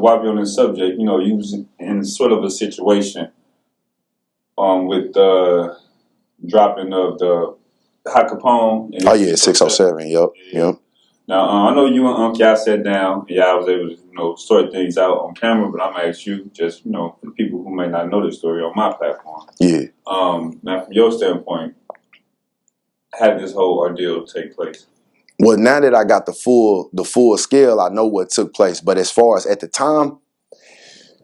while we're on this subject, you know, you was in sort of a situation with the dropping of the hot Capone. Oh yeah, 607. Yep. Yep. Now I know you and Unc, y'all sat down. Yeah, I was able to, you know, sort things out on camera, but I'm gonna ask you, just, you know, for the people who may not know this story on my platform. Yeah. Now from your standpoint, how did this whole ordeal take place? Well, now that I got the full scale, I know what took place. But as far as at the time,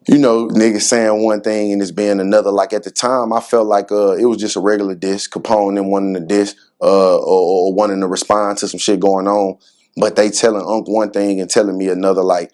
you know, niggas saying one thing and it's being another. Like at the time, I felt like it was just a regular diss, Capone and wanting to diss, or wanting to respond to some shit going on. But they telling Unc one thing and telling me another. Like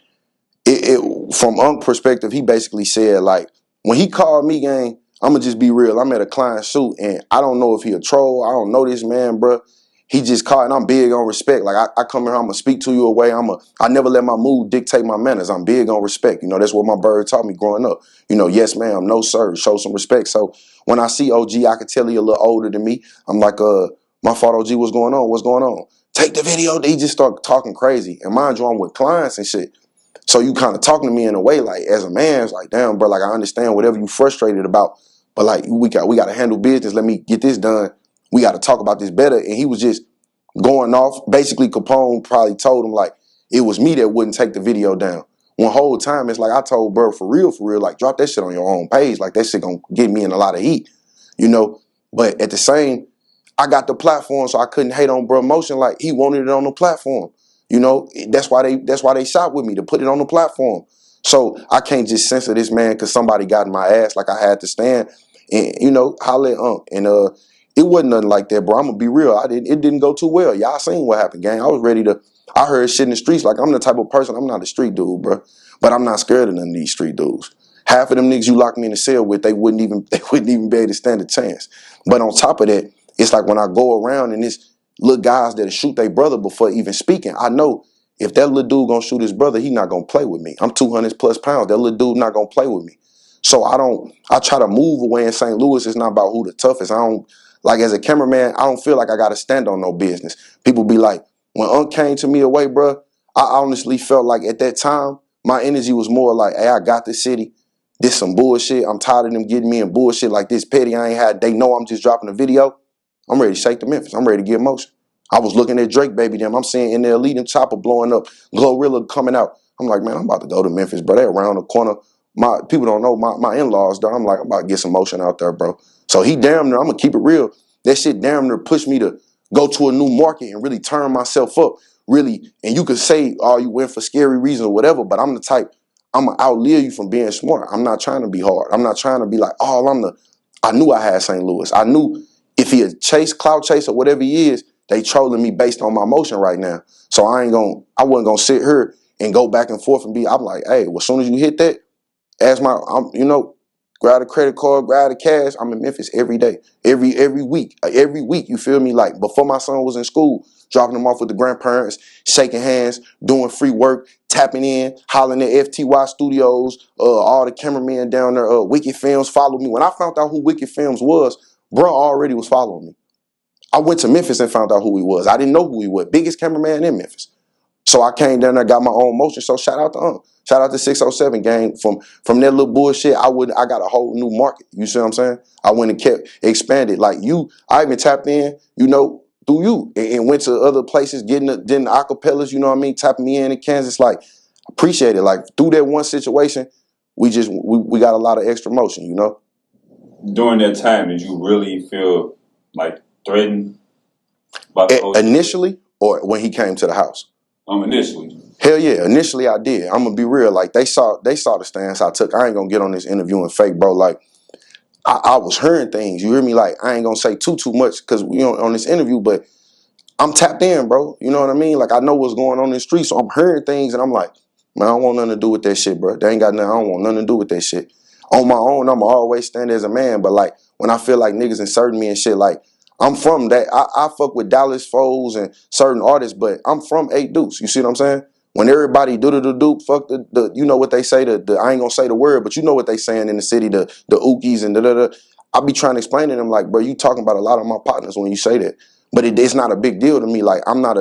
from Unc perspective, he basically said like when he called me, gang, I'ma just be real. I'm at a client shoot and I don't know if he a troll. I don't know this man, bruh. He just caught, and I'm big on respect. Like I come here, I'm gonna speak to you away. I never let my mood dictate my manners. I'm big on respect. You know, that's what my bird taught me growing up. You know, yes ma'am, no sir, show some respect. So when I see OG, I can tell he a little older than me. I'm like, my fault, OG, what's going on? What's going on? Take the video. He just start talking crazy. And mind you, I'm with clients and shit. So you kind of talking to me in a way like, as a man, it's like, damn, bro, like I understand whatever you frustrated about, but like we got to handle business. Let me get this done. We got to talk about this better. And he was just going off. Basically, Capone probably told him like it was me that wouldn't take the video down. One whole time, it's like I told bro, for real, like drop that shit on your own page. Like that shit gonna get me in a lot of heat, you know. But at the same, I got the platform, so I couldn't hate on bro motion. Like he wanted it on the platform, you know. That's why they shot with me to put it on the platform. So I can't just censor this man because somebody got in my ass. Like I had to stand and, you know, holler at Unc. And it wasn't nothing like that, bro. I'm gonna be real. It didn't go too well. Y'all seen what happened, gang. I was ready to. I heard shit in the streets. Like I'm the type of person. I'm not a street dude, bro. But I'm not scared of none of these street dudes. Half of them niggas you lock me in a cell with, they wouldn't even be able to stand a chance. But on top of that, it's like when I go around and it's little guys that'll shoot their brother before even speaking. I know if that little dude gonna shoot his brother, he not gonna play with me. I'm 200 plus pounds. That little dude not gonna play with me. So I try to move away in St. Louis. It's not about who the toughest. Like as a cameraman, I don't feel like I got to stand on no business. People be like, when Unc came to me away, bro, I honestly felt like at that time, my energy was more like, hey, I got this city. This some bullshit. I'm tired of them getting me in bullshit like this petty. They know I'm just dropping a video. I'm ready to shake the Memphis. I'm ready to get motion. I was looking at Drake, baby, them. I'm seeing in the Elite and Chopper blowing up, Glorilla coming out. I'm like, man, I'm about to go to Memphis, bro. They around the corner. My people don't know my in-laws, though. I'm like, I'm about to get some motion out there, bro. So he damn near, I'm gonna keep it real. That shit damn near pushed me to go to a new market and really turn myself up. Really, and you could say, oh, you went for scary reasons or whatever, but I'm the type, I'm gonna outlive you from being smart. I'm not trying to be hard. I'm not trying to be like, oh, I knew I had St. Louis. I knew if he had clout chase or whatever he is, they trolling me based on my motion right now. So I wasn't gonna sit here and go back and forth and I'm like, hey, well, as soon as you hit that, grab a credit card, grab the cash. I'm in Memphis every day, every week, you feel me? Like before my son was in school, dropping him off with the grandparents, shaking hands, doing free work, tapping in, hollering at FTY Studios, all the cameramen down there, Wicked Films followed me. When I found out who Wicked Films was, bro already was following me. I went to Memphis and found out who he was. I didn't know who he was. Biggest cameraman in Memphis. So I came down there, got my own motion. So shout out to shout out to 607 gang. From that little bullshit, I got a whole new market. You see what I'm saying? I went and kept expanded. Like I even tapped in, through you and went to other places, getting the acapellas, you know what I mean? Tapping me in Kansas. Like, appreciate it. Like through that one situation, we got a lot of extra motion, you know? During that time, did you really feel like threatened by the initially or when he came to the house? Initially. Hell yeah, initially I did. I'm gonna be real. Like they saw the stance I took. I ain't gonna get on this interview and fake, bro. Like I was hearing things. You hear me? Like I ain't gonna say too much because we on this interview, but I'm tapped in, bro. You know what I mean? Like I know what's going on in the street, so I'm hearing things, and I'm like, man, I don't want nothing to do with that shit, bro. They ain't got nothing. I don't want nothing to do with that shit. On my own, I'ma always stand as a man. But like when I feel like niggas inserting me and shit, like I'm from that. I fuck with Dallas Foes and certain artists, but I'm from 8 Deuce. You see what I'm saying? When everybody do fuck the you know what they say, the I ain't gonna say the word, but you know what they saying in the city, the ookies and I be trying to explain to them like, bro, you talking about a lot of my partners when you say that. But it's not a big deal to me. Like I'm not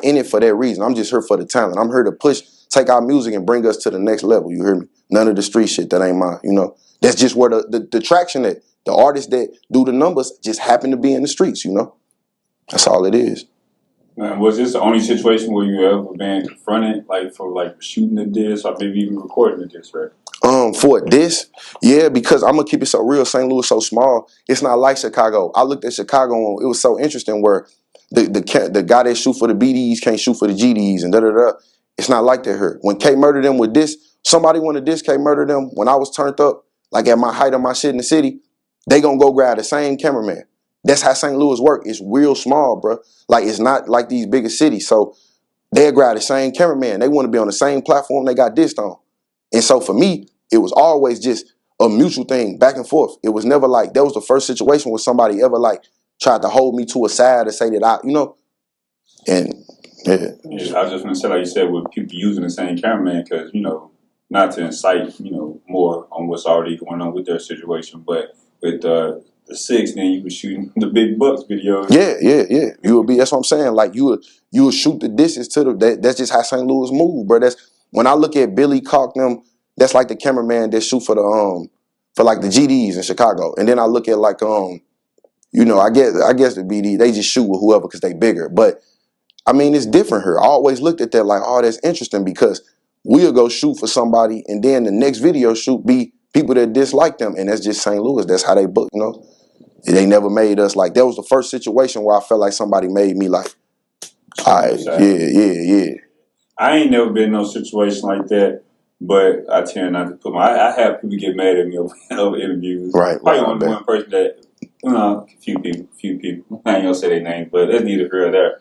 in it for that reason. I'm just here for the talent. I'm here to take our music and bring us to the next level. You hear me? None of the street shit that ain't mine. You know, that's just where the traction that the artists that do the numbers just happen to be in the streets. You know, that's all it is. Man, was this the only situation where you ever been confronted, like for like shooting a disc or maybe even recording a disc, right? For this, yeah, because I'm gonna keep it so real. St. Louis so small. It's not like Chicago. I looked at Chicago and it was so interesting where the guy that shoot for the BDs can't shoot for the GDs and da da da. It's not like that here. When K murdered them with this, somebody wanted this K murdered them when I was turned up, like at my height of my shit in the city, they gonna go grab the same cameraman. That's how St. Louis work. It's real small, bro. Like it's not like these bigger cities. So they'll grab the same cameraman. They want to be on the same platform they got dissed on. And so for me, it was always just a mutual thing, back and forth. It was never like that was the first situation where somebody ever like tried to hold me to a side and say that and yeah. Yeah, I was just gonna say, like you said, with people using the same cameraman, because not to incite more on what's already going on with their situation, but with the six, then you were shooting the big bucks videos. Yeah. You would be. That's what I'm saying. Like you would shoot the dishes to that's just how St. Louis move, bro. That's when I look at Billy Cock them. That's like the cameraman that shoot for for like the GDs in Chicago, and then I look at like I guess the BD they just shoot with whoever because they bigger. But I mean it's different here. I always looked at that like, oh, that's interesting because we'll go shoot for somebody, and then the next video shoot be people that dislike them, and that's just St. Louis. That's how they book, They never made us like that was the first situation where I felt like somebody made me like, all right, yeah. I ain't never been in no situation like that, but I tend not to put I have people get mad at me over interviews. Right. Probably one person that, a few people. I ain't gonna say their name, but that's neither here or there.